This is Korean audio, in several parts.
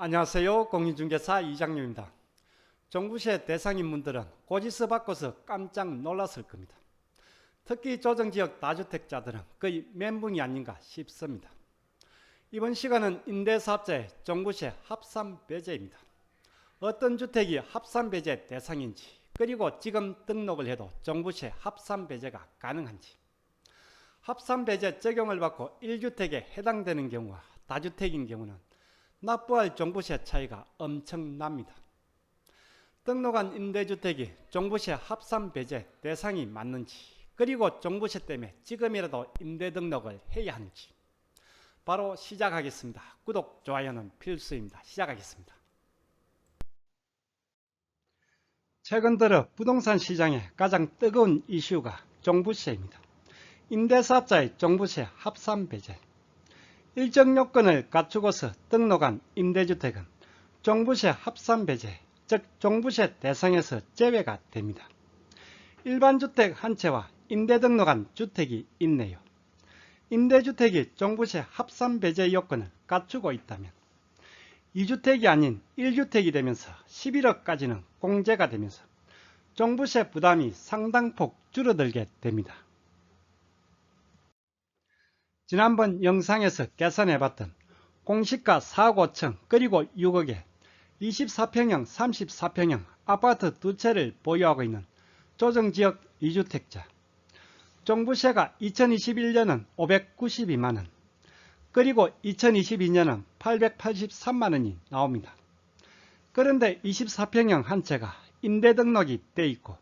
안녕하세요. 공인중개사 이장님입니다. 종부세 대상인분들은 고지서 받고서 깜짝 놀랐을 겁니다. 특히 조정지역 다주택자들은 거의 멘붕이 아닌가 싶습니다. 이번 시간은 임대사업자의 종부세 합산 배제입니다. 어떤 주택이 합산 배제 대상인지, 그리고 지금 등록을 해도 종부세 합산 배제가 가능한지, 합산 배제 적용을 받고 1주택에 해당되는 경우와 다주택인 경우는 납부할 종부세 차이가 엄청납니다. 등록한 임대주택이 종부세 합산 배제 대상이 맞는지, 그리고 종부세 때문에 지금이라도 임대 등록을 해야 하는지 바로 시작하겠습니다. 구독, 좋아요는 필수입니다. 시작하겠습니다. 최근 들어 부동산 시장의 가장 뜨거운 이슈가 종부세입니다. 임대사업자의 종부세 합산 배제. 일정 요건을 갖추고서 등록한 임대주택은 종부세 합산 배제, 즉 종부세 대상에서 제외가 됩니다. 일반주택 한 채와 임대 등록한 주택이 있네요. 임대주택이 종부세 합산 배제 요건을 갖추고 있다면 2주택이 아닌 1주택이 되면서 11억까지는 공제가 되면서 종부세 부담이 상당폭 줄어들게 됩니다. 지난번 영상에서 계산해봤던 공시가 4억 5천 그리고 6억에 24평형 34평형 아파트 2채를 보유하고 있는 조정지역 2주택자, 종부세가 2021년은 592만원, 그리고 2022년은 883만원이 나옵니다. 그런데 24평형 한 채가 임대 등록이 돼 있고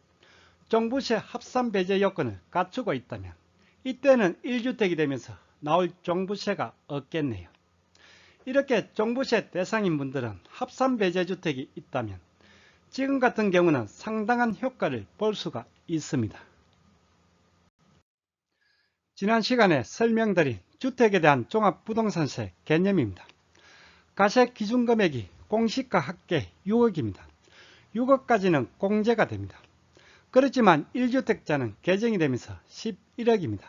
종부세 합산 배제 요건을 갖추고 있다면 이때는 1주택이 되면서 나올 종부세가 없겠네요. 이렇게 종부세 대상인 분들은 합산 배제 주택이 있다면 지금 같은 경우는 상당한 효과를 볼 수가 있습니다. 지난 시간에 설명드린 주택에 대한 종합부동산세 개념입니다. 가세 기준금액이 공시가 합계 6억입니다. 6억까지는 공제가 됩니다. 그렇지만 1주택자는 개정이 되면서 11억입니다.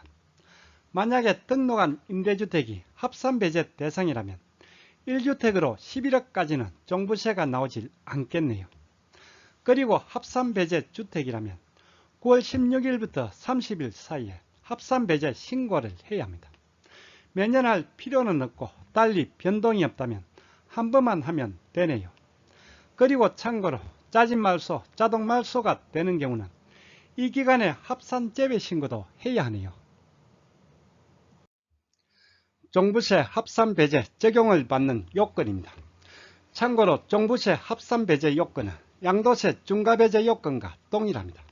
만약에 등록한 임대주택이 합산배제 대상이라면 1주택으로 11억까지는 종부세가 나오질 않겠네요. 그리고 합산배제 주택이라면 9월 16일부터 30일 사이에 합산배제 신고를 해야 합니다. 매년 할 필요는 없고 달리 변동이 없다면 한 번만 하면 되네요. 그리고 참고로 짜집말소, 자동말소가 되는 경우는 이 기간에 합산제외 신고도 해야 하네요. 종부세 합산 배제 적용을 받는 요건입니다. 참고로 종부세 합산 배제 요건은 양도세 중과 배제 요건과 동일합니다.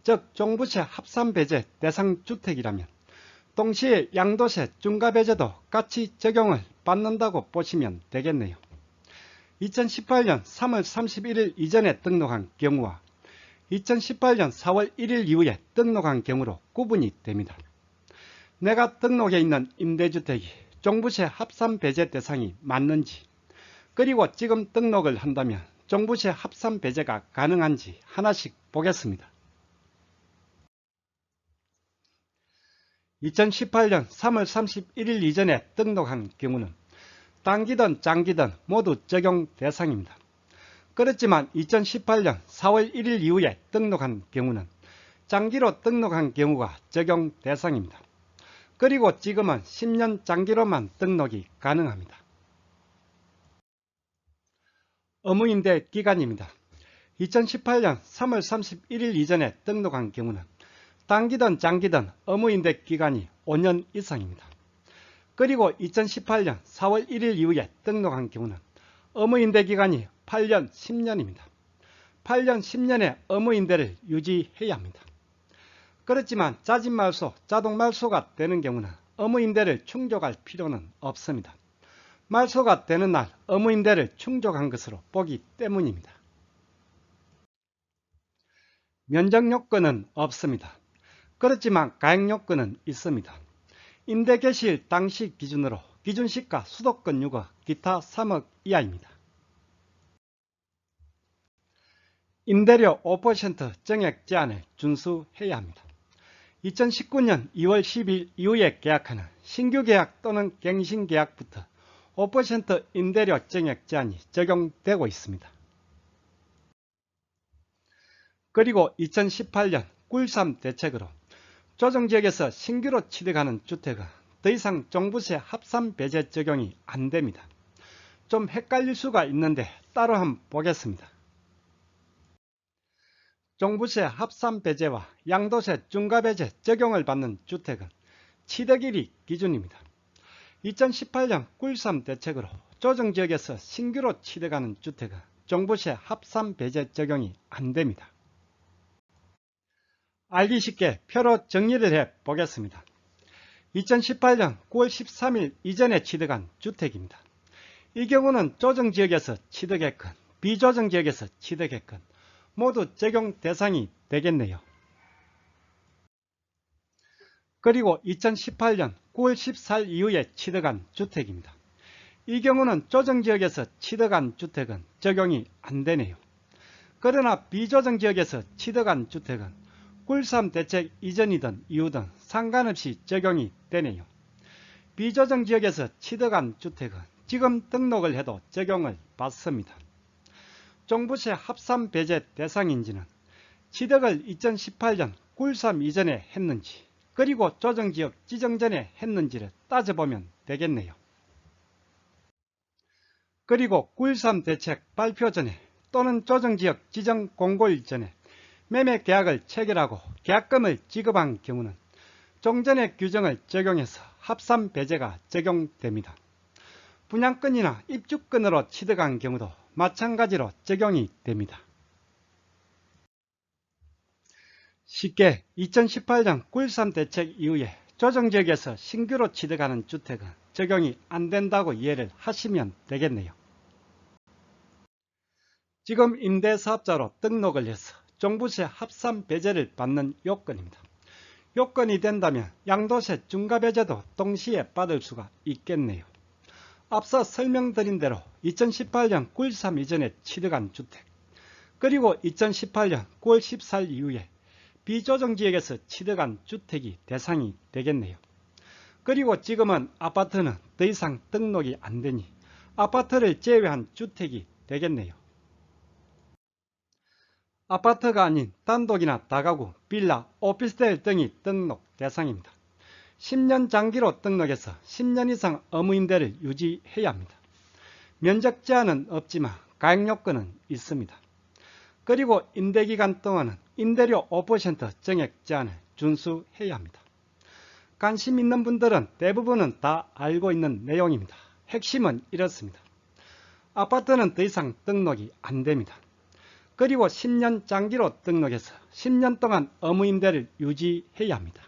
즉 종부세 합산 배제 대상 주택이라면 동시에 양도세 중과 배제도 같이 적용을 받는다고 보시면 되겠네요. 2018년 3월 31일 이전에 등록한 경우와 2018년 4월 1일 이후에 등록한 경우로 구분이 됩니다. 내가 등록해 있는 임대주택이 종부세 합산 배제 대상이 맞는지, 그리고 지금 등록을 한다면 종부세 합산 배제가 가능한지 하나씩 보겠습니다. 2018년 3월 31일 이전에 등록한 경우는 단기든 장기든 모두 적용 대상입니다. 그렇지만 2018년 4월 1일 이후에 등록한 경우는 장기로 등록한 경우가 적용 대상입니다. 그리고 지금은 10년 장기로만 등록이 가능합니다. 의무임대 기간입니다. 2018년 3월 31일 이전에 등록한 경우는 단기든 장기든 의무임대 기간이 5년 이상입니다. 그리고 2018년 4월 1일 이후에 등록한 경우는 의무임대 기간이 8년, 10년입니다. 8년, 10년의 의무임대를 유지해야 합니다. 그렇지만 짜집말소, 자동말소가 되는 경우는 의무임대를 충족할 필요는 없습니다. 말소가 되는 날 의무임대를 충족한 것으로 보기 때문입니다. 면적요건은 없습니다. 그렇지만 가액요건은 있습니다. 임대 개시일 당시 기준으로 기준시가 수도권 6억, 기타 3억 이하입니다. 임대료 5% 정액 제한을 준수해야 합니다. 2019년 2월 10일 이후에 계약하는 신규 계약 또는 갱신 계약부터 5% 임대료 증액 제한이 적용되고 있습니다. 그리고 2018년 9.13 대책으로 조정지역에서 신규로 취득하는 주택은 더 이상 종부세 합산 배제 적용이 안됩니다. 좀 헷갈릴 수가 있는데 따로 한번 보겠습니다. 종부세 합산 배제와 양도세 중과 배제 적용을 받는 주택은 취득일이 기준입니다. 2018년 9.13 대책으로 조정지역에서 신규로 취득하는 주택은 종부세 합산 배제 적용이 안됩니다. 알기 쉽게 표로 정리를 해 보겠습니다. 2018년 9월 13일 이전에 취득한 주택입니다. 이 경우는 조정지역에서 취득했건 비조정지역에서 취득했건 모두 적용 대상이 되겠네요. 그리고 2018년 9월 14일 이후에 취득한 주택입니다. 이 경우는 조정지역에서 취득한 주택은 적용이 안되네요. 그러나 비조정지역에서 취득한 주택은 9.13 대책 이전이든 이후든 상관없이 적용이 되네요. 비조정지역에서 취득한 주택은 지금 등록을 해도 적용을 받습니다. 종부세 합산 배제 대상인지는 취득을 2018년 9.13 이전에 했는지 그리고 조정지역 지정 전에 했는지를 따져보면 되겠네요. 그리고 9.13 대책 발표 전에 또는 조정지역 지정 공고일 전에 매매 계약을 체결하고 계약금을 지급한 경우는 종전의 규정을 적용해서 합산 배제가 적용됩니다. 분양권이나 입주권으로 취득한 경우도 마찬가지로 적용이 됩니다. 쉽게 2018년 9.13 대책 이후에 조정지역에서 신규로 취득하는 주택은 적용이 안된다고 이해를 하시면 되겠네요. 지금 임대사업자로 등록을 해서 종부세 합산 배제를 받는 요건입니다. 요건이 된다면 양도세 중과배제도 동시에 받을 수가 있겠네요. 앞서 설명드린 대로 2018년 9.13 이전에 취득한 주택 그리고 2018년 9월 14일 이후에 비조정지역에서 취득한 주택이 대상이 되겠네요. 그리고 지금은 아파트는 더 이상 등록이 안되니 아파트를 제외한 주택이 되겠네요. 아파트가 아닌 단독이나 다가구, 빌라, 오피스텔 등이 등록 대상입니다. 10년 장기로 등록해서 10년 이상 의무임대를 유지해야 합니다. 면적 제한은 없지만 가액요건은 있습니다. 그리고 임대기간 동안은 임대료 5% 정액 제한을 준수해야 합니다. 관심 있는 분들은 대부분은 다 알고 있는 내용입니다. 핵심은 이렇습니다. 아파트는 더 이상 등록이 안됩니다. 그리고 10년 장기로 등록해서 10년 동안 의무임대를 유지해야 합니다.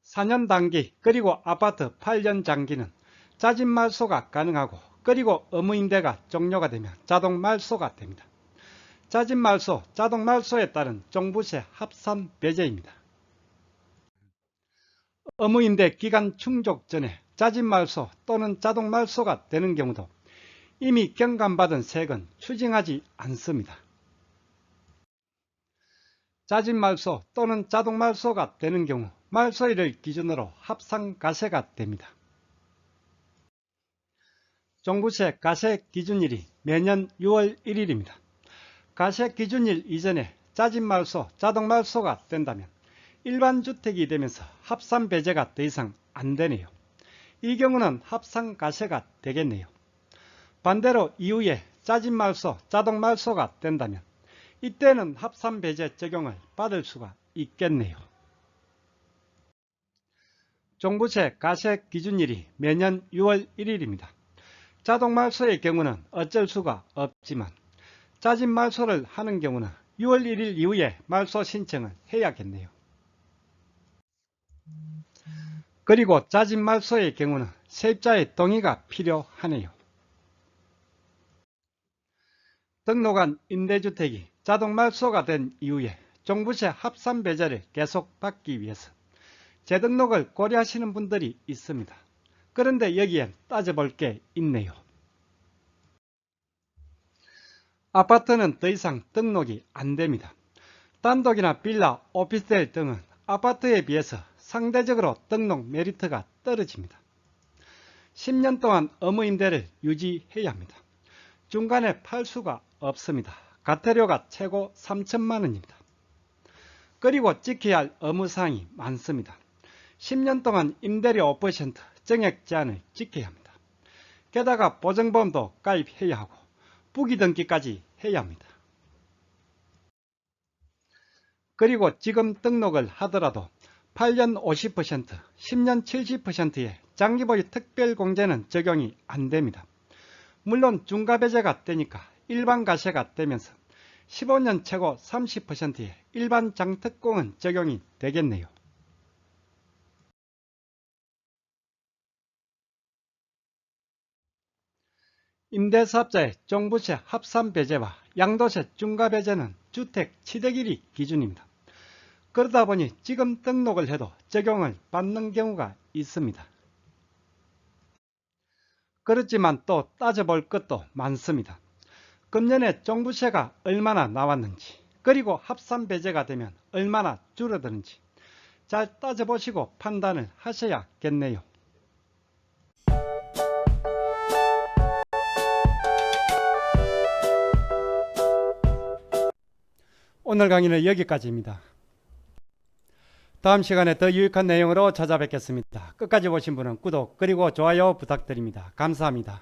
(4년) 단기 그리고 아파트 8년 장기는 자진 말소가 가능하고 그리고 의무임대가 종료가 되면 자동 말소가 됩니다. 자진 말소, 자동 말소에 따른 종부세 합산 배제입니다. 의무임대 기간 충족 전에 자진 말소 또는 자동 말소가 되는 경우도 이미 경감받은 세액은 추징하지 않습니다. 자진 말소 또는 자동 말소가 되는 경우 말소일을 기준으로 합산가세가 됩니다. 종부세 가세 기준일이 매년 6월 1일입니다. 가세 기준일 이전에 자진 말소, 자동 말소가 된다면 일반주택이 되면서 합산 배제가 더 이상 안되네요. 이 경우는 합산가세가 되겠네요. 반대로 이후에 자진 말소, 자동 말소가 된다면 이때는 합산 배제 적용을 받을 수가 있겠네요. 종부세 가세 기준일이 매년 6월 1일입니다. 자동 말소의 경우는 어쩔 수가 없지만 자진 말소를 하는 경우는 6월 1일 이후에 말소 신청을 해야겠네요. 그리고 자진 말소의 경우는 세입자의 동의가 필요하네요. 등록한 임대주택이 자동 말소가 된 이후에 종부세 합산 배제를 계속 받기 위해서 재등록을 고려하시는 분들이 있습니다. 그런데 여기엔 따져볼 게 있네요. 아파트는 더 이상 등록이 안됩니다. 단독이나 빌라, 오피스텔 등은 아파트에 비해서 상대적으로 등록 메리트가 떨어집니다. 10년 동안 의무임대를 유지해야 합니다. 중간에 팔 수가 없습니다. 과태료가 최고 3천만 원입니다. 그리고 지켜야 할 의무사항이 많습니다. 10년 동안 임대료 5% 정액 제한을 지켜야 합니다. 게다가 보증보험도 가입해야 하고 부기 등기까지 해야 합니다. 그리고 지금 등록을 하더라도 8년 50%, 10년 70%의 장기보유 특별공제는 적용이 안됩니다. 물론 중과배제가 되니까 일반 과세가 되면서 15년 최고 30%의 일반 장특공은 적용이 되겠네요. 임대사업자의 종부세 합산배제와 양도세 중과배제는 주택 취득일이 기준입니다. 그러다 보니 지금 등록을 해도 적용을 받는 경우가 있습니다. 그렇지만 또 따져볼 것도 많습니다. 금년에 종부세가 얼마나 나왔는지, 그리고 합산배제가 되면 얼마나 줄어드는지 잘 따져보시고 판단을 하셔야겠네요. 오늘 강의는 여기까지입니다. 다음 시간에 더 유익한 내용으로 찾아뵙겠습니다. 끝까지 보신 분은 구독 그리고 좋아요 부탁드립니다. 감사합니다.